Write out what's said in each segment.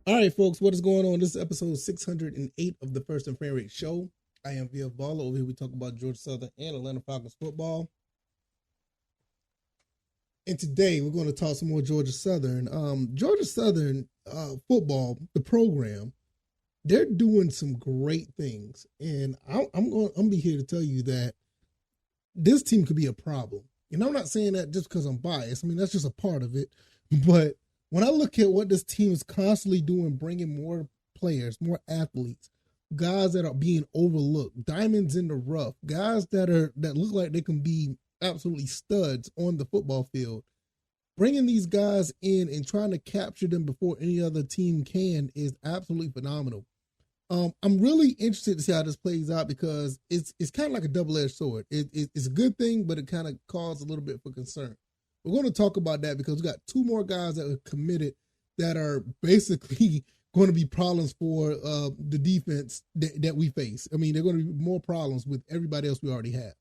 All right, folks, what is going on? This is episode 608 of the First and Frame Rate Show. I am Via Baller. Over here, we talk about Georgia Southern and Atlanta Falcons football. And today, we're going to talk some more Georgia Southern. Georgia Southern football, the program, they're doing some great things. And I'm going to be here to tell you that this team could be a problem. And I'm not saying that just because I'm biased. I mean, that's just a part of it. But when I look at what this team is constantly doing, bringing more players, more athletes, guys that are being overlooked, diamonds in the rough, guys that look like they can be absolutely studs on the football field, bringing these guys in and trying to capture them before any other team can is absolutely phenomenal. I'm really interested to see how this plays out because it's kind of like a double-edged sword. It's a good thing, but it kind of causes a little bit for concern. We're going to talk about that because we got two more guys that are committed that are basically going to be problems for the defense that we face. I mean, they're going to be more problems with everybody else we already have.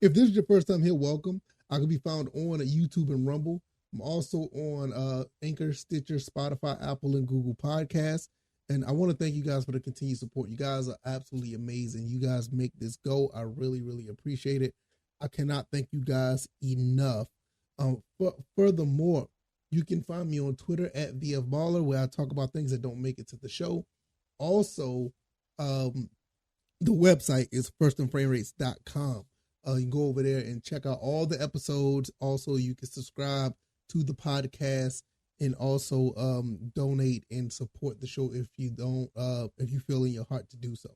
If this is your first time here, welcome. I can be found on YouTube and Rumble. I'm also on Anchor, Stitcher, Spotify, Apple, and Google Podcasts. And I want to thank you guys for the continued support. You guys are absolutely amazing. You guys make this go. I really, really appreciate it. I cannot thank you guys enough. Furthermore, you can find me on Twitter at VFBaller, where I talk about things that don't make it to the show. Also, the website is firstandframerates.com. You can go over there and check out all the episodes. Also, you can subscribe to the podcast and also donate and support the show if you feel in your heart to do so.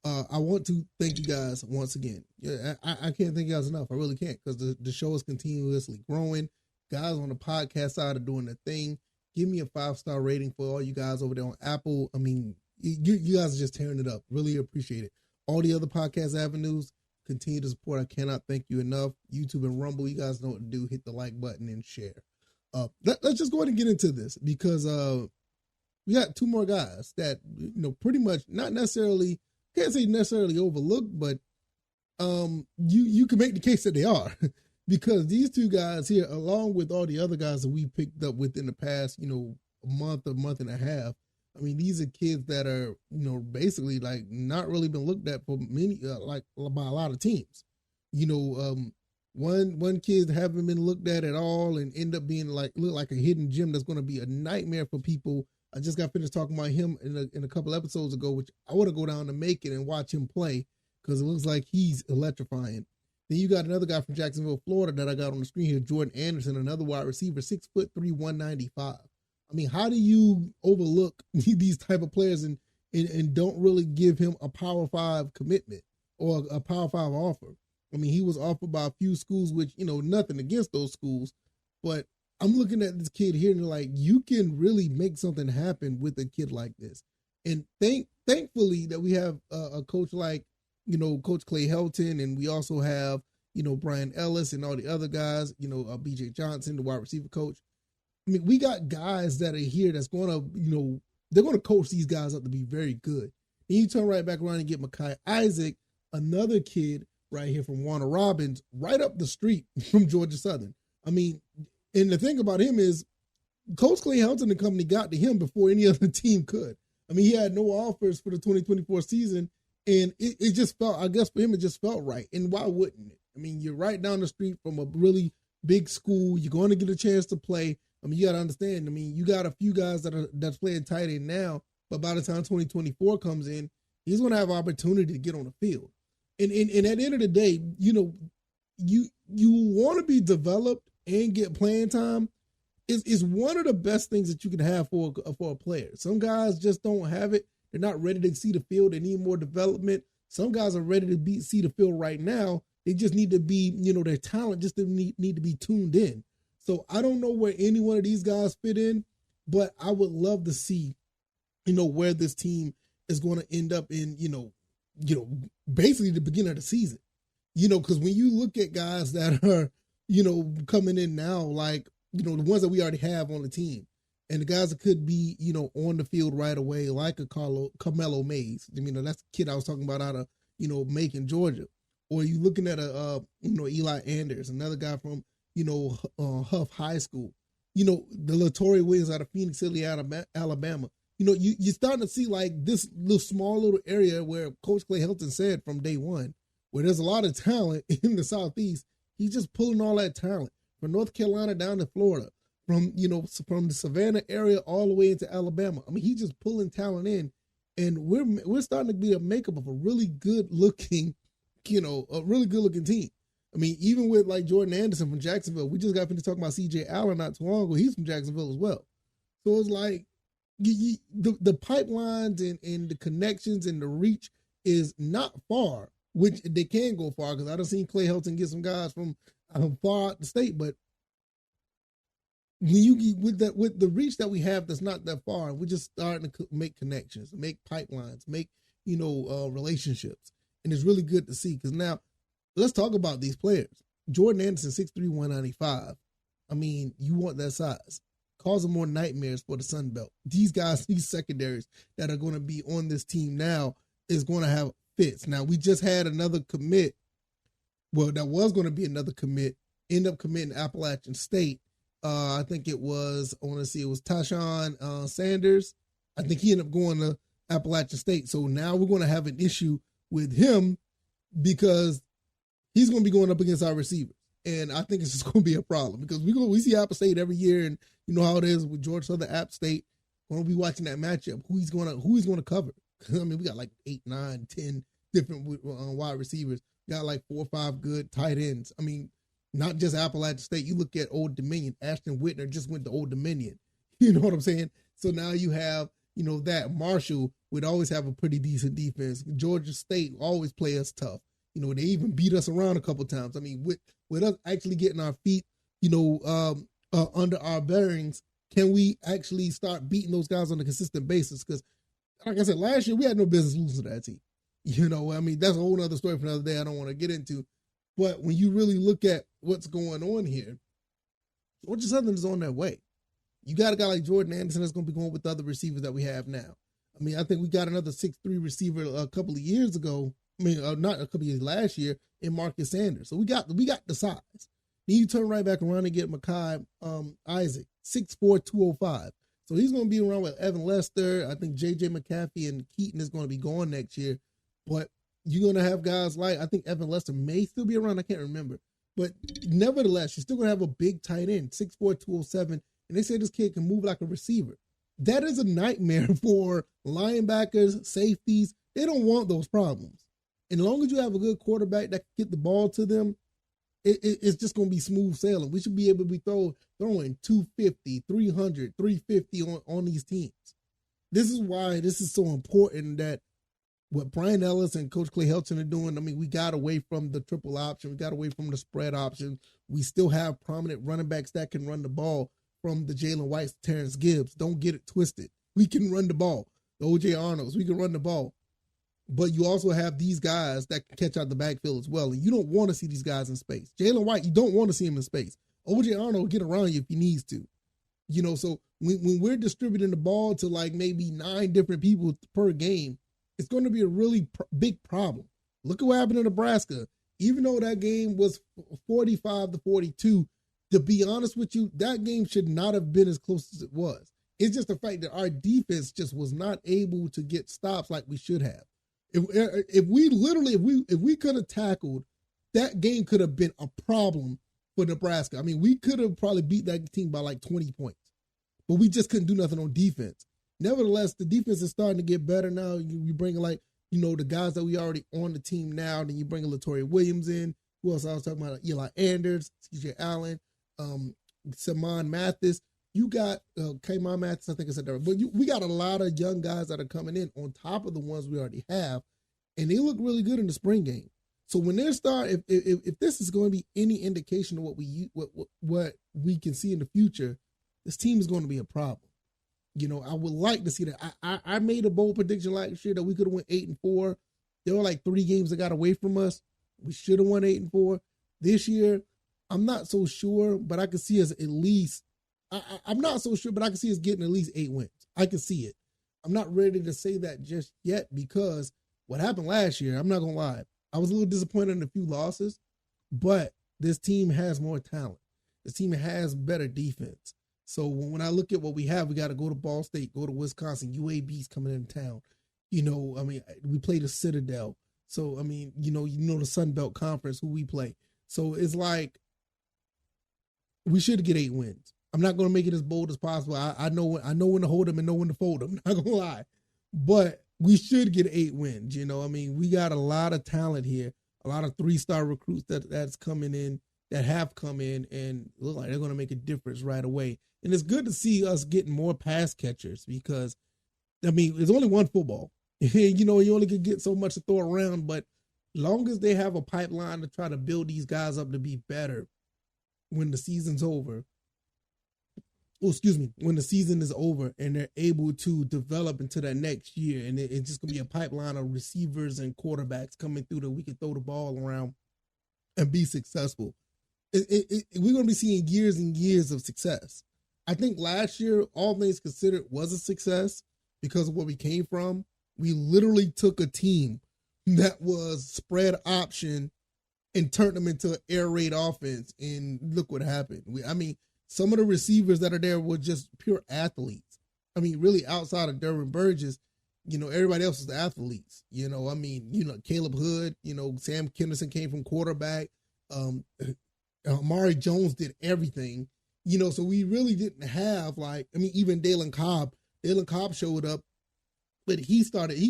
I want to thank you guys once again. Yeah, I can't thank you guys enough. I really can't because the show is continuously growing. Guys on the podcast side are doing their thing. Give me a 5-star rating for all you guys over there on Apple. I mean, you guys are just tearing it up. Really appreciate it. All the other podcast avenues, continue to support. I cannot thank you enough. YouTube and Rumble, you guys know what to do. Hit the like button and share. Let's just go ahead and get into this because we got two more guys that, pretty much not necessarily, can't say necessarily overlooked, but you can make the case that they are because these two guys here, along with all the other guys that we picked up within the past, a month and a half. I mean, these are kids that are, basically like not really been looked at for many, like by a lot of teams. One kid haven't been looked at all and end up being look like a hidden gem that's going to be a nightmare for people. I just got finished talking about him in a couple episodes ago, which I want to go down to make it and watch him play because it looks like he's electrifying. Then you got another guy from Jacksonville, Florida that I got on the screen here, Jordan Anderson, another wide receiver, 6'3", 195. I mean, how do you overlook these type of players and don't really give him a Power 5 commitment or a Power 5 offer? I mean, he was offered by a few schools, which, nothing against those schools, but I'm looking at this kid here and like, you can really make something happen with a kid like this. And thankfully that we have a coach like, Coach Clay Helton, and we also have, Brian Ellis and all the other guys, BJ Johnson, the wide receiver coach. I mean, we got guys that are here that's going to, they're going to coach these guys up to be very good. And you turn right back around and get Mekhi Isaac, another kid right here from Warner Robins, right up the street from Georgia Southern. I mean, and the thing about him is Coach Clay Helton and company got to him before any other team could. I mean, he had no offers for the 2024 season, and it just felt, I guess for him, it just felt right. And why wouldn't it? I mean, you're right down the street from a really big school. You're going to get a chance to play. I mean, you got to understand, I mean, you got a few guys that's playing tight end now, but by the time 2024 comes in, he's going to have opportunity to get on the field. And at the end of the day, you want to be developed and get playing time is one of the best things that you can have for a player. Some guys just don't have it. They're not ready to see the field. They need more development. Some guys are ready to see the field right now. They just need to be, their talent just need to be tuned in. So I don't know where any one of these guys fit in, but I would love to see, where this team is going to end up in, basically the beginning of the season, because when you look at guys that are, coming in now, like, the ones that we already have on the team and the guys that could be, on the field right away, like a Carmelo Mays. I mean, that's the kid I was talking about out of, Macon, Georgia. Or you looking at Eli Anders, another guy from, Huff High School. The Latory Williams out of Phoenix City, Alabama. you're starting to see like this little small little area where Coach Clay Helton said from day one, where there's a lot of talent in the Southeast. He's just pulling all that talent from North Carolina down to Florida, from the Savannah area all the way into Alabama. I mean, he's just pulling talent in, and we're starting to be a makeup of a really good looking, a really good looking team. I mean, even with like Jordan Anderson from Jacksonville, we just got finished talking about C.J. Allen not too long ago. He's from Jacksonville as well. So it's like the pipelines and the connections and the reach is not far, which they can go far, because I done seen Clay Helton get some guys from far out the state. But when you with the reach that we have, that's not that far, we're just starting to make connections, make pipelines, make relationships, and it's really good to see. Because now, let's talk about these players. Jordan Anderson, 6'3", 195. I mean, you want that size. Causing more nightmares for the Sun Belt. These guys, these secondaries that are going to be on this team now is going to have fits. Now, we just had another commit. Well, that was going to be another commit. End up committing Appalachian State. I think it was, it was Tashawn Sanders. I think he ended up going to Appalachian State. So now we're going to have an issue with him because he's going to be going up against our receivers. And I think it's just going to be a problem because we see App State every year, and you know how it is with Georgia Southern App State. We're going to be watching that matchup. Who he's going to cover? I mean, we got like 8, 9, 10 different wide receivers. We got like 4 or 5 good tight ends. I mean, not just Appalachian State. You look at Old Dominion. Ashton Whitner just went to Old Dominion. You know what I'm saying? So now you have, that Marshall would always have a pretty decent defense. Georgia State always play us tough. They even beat us around a couple of times. I mean, with us actually getting our feet, under our bearings, can we actually start beating those guys on a consistent basis? Because, like I said, last year we had no business losing to that team. I mean, that's a whole other story for another day I don't want to get into. But when you really look at what's going on here, Georgia Southern is on their way. You got a guy like Jordan Anderson that's going to be going with the other receivers that we have now. I mean, I think we got another 6'3" receiver a couple of years ago. I mean, not a couple of years last year in Marcus Sanders. So we got the size. Then you turn right back around and get Mekhi Isaac, 6'4", 205. So he's going to be around with Evan Lester. I think J.J. McCaffrey and Keaton is going to be gone next year. But you're going to have guys like, I think Evan Lester may still be around. I can't remember. But nevertheless, you're still going to have a big tight end, 6'4", 207. And they say this kid can move like a receiver. That is a nightmare for linebackers, safeties. They don't want those problems. And as long as you have a good quarterback that can get the ball to them, it's just going to be smooth sailing. We should be able to be throwing 250, 300, 350 on these teams. This is why this is so important that what Brian Ellis and Coach Clay Helton are doing. I mean, we got away from the triple option. We got away from the spread option. We still have prominent running backs that can run the ball, from the Jalen Whites, Terrence Gibbs. Don't get it twisted. We can run the ball. The O.J. Arnolds, we can run the ball. But you also have these guys that can catch out the backfield as well. And you don't want to see these guys in space. Jalen White, you don't want to see him in space. O.J. Arnold will get around you if he needs to. So when we're distributing the ball to like maybe 9 different people per game, it's going to be a really big problem. Look at what happened in Nebraska. Even though that game was 45-42, to be honest with you, that game should not have been as close as it was. It's just the fact that our defense just was not able to get stops like we should have. If we could have tackled, that game could have been a problem for Nebraska. I mean, we could have probably beat that team by like 20 points, but we just couldn't do nothing on defense. Nevertheless, the defense is starting to get better now. You bring the guys that we already on the team now. Then you bring Latoria Williams in. Who else I was talking about? Eli Anders, C.J. Allen, Simon Mathis. You got K'Mon Mathis, I think I said that. But we got a lot of young guys that are coming in on top of the ones we already have, and they look really good in the spring game. So when they start, if this is going to be any indication of what we can see in the future, this team is going to be a problem. I would like to see that. I made a bold prediction last year that we could have went 8-4. There were like 3 games that got away from us. We should have won 8-4. This year, I'm not so sure, but I can see us at least. I'm not so sure, but I can see us getting at least 8 wins. I can see it. I'm not ready to say that just yet because what happened last year, I'm not going to lie. I was a little disappointed in a few losses, but this team has more talent. This team has better defense. So when I look at what we have, we got to go to Ball State, go to Wisconsin. UAB's coming in town. You know, I mean, we play the Citadel. So I mean, the Sun Belt Conference who we play. So it's like we should get 8 wins. I'm not going to make it as bold as possible. I know when to hold them and know when to fold them. Not going to lie, but we should get 8 wins. You know, I mean, we got a lot of talent here, a lot of 3-star recruits that's coming in, that have come in and look like they're going to make a difference right away. And it's good to see us getting more pass catchers because, I mean, there's only one football. You only can get so much to throw around, but long as they have a pipeline to try to build these guys up to be better when the season's over, when the season is over and they're able to develop into that next year, and it's just going to be a pipeline of receivers and quarterbacks coming through that we can throw the ball around and be successful. We're going to be seeing years and years of success. I think last year, all things considered, was a success because of where we came from. We literally took a team that was spread option and turned them into an air raid offense, and look what happened. Some of the receivers that are there were just pure athletes. I mean, really outside of Derwin Burgess, everybody else is athletes. Caleb Hood, Sam Kinderson came from quarterback. Amari Jones did everything. So we really didn't have even Dalen Cobb. Dalen Cobb showed up, but he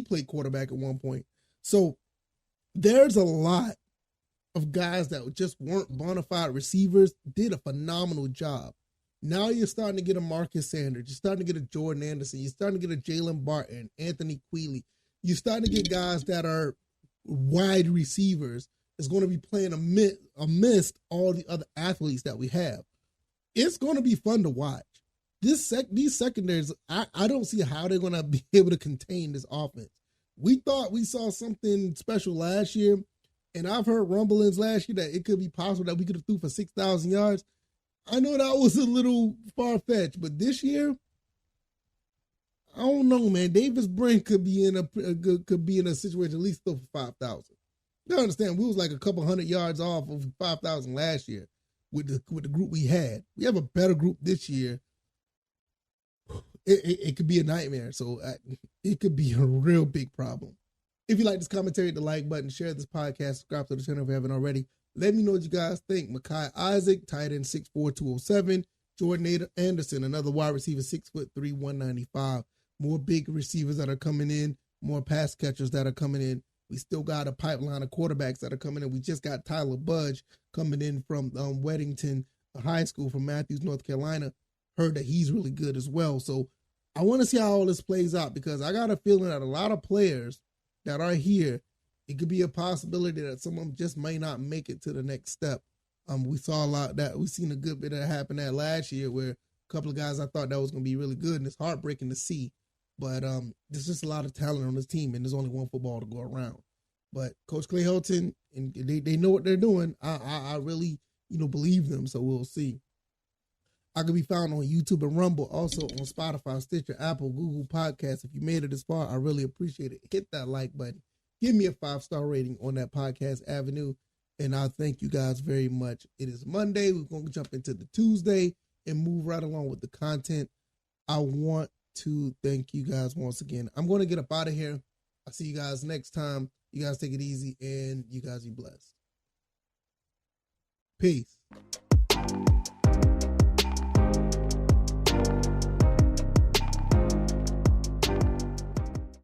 played quarterback at one point. So there's a lot of guys that just weren't bona fide receivers, did a phenomenal job. Now you're starting to get a Marcus Sanders. You're starting to get a Jordan Anderson. You're starting to get a Jalen Barton, Anthony Queeley. You're starting to get guys that are wide receivers that's going to be playing amidst all the other athletes that we have. It's going to be fun to watch. These secondaries, I don't see how they're going to be able to contain this offense. We thought we saw something special last year, and I've heard rumblings last year that it could be possible that we could have threw for 6,000 yards. I know that was a little far-fetched, but this year, I don't know, man. Davis Brent could be in a situation at least throw for 5,000. You understand? We was like a couple hundred yards off of 5,000 last year with the group we had. We have a better group this year. It could be a nightmare. So it could be a real big problem. If you like this commentary, hit the like button, share this podcast, subscribe to the channel if you haven't already. Let me know what you guys think. Mekhi Isaac, tight end 6'4", 207. Jordan Anderson, another wide receiver, 6'3", 195. More big receivers that are coming in, more pass catchers that are coming in. We still got a pipeline of quarterbacks that are coming in. We just got Tyler Budge coming in from Weddington High School from Matthews, North Carolina. Heard that he's really good as well. So I want to see how all this plays out because I got a feeling that a lot of players that are here, it could be a possibility that some of them just may not make it to the next step. We saw a lot of that. We've seen a good bit of that happen that last year where a couple of guys I thought that was going to be really good, and it's heartbreaking to see. But there's just a lot of talent on this team, and there's only one football to go around. But Coach Clay Helton, and they know what they're doing. I really, believe them, so we'll see. I can be found on YouTube and Rumble, also on Spotify, Stitcher, Apple, Google Podcasts. If you made it this far, I really appreciate it. Hit that like button. Give me a 5-star rating on that podcast avenue, and I thank you guys very much. It is Monday. We're going to jump into the Tuesday and move right along with the content. I want to thank you guys once again. I'm going to get up out of here. I'll see you guys next time. You guys take it easy, and you guys be blessed. Peace.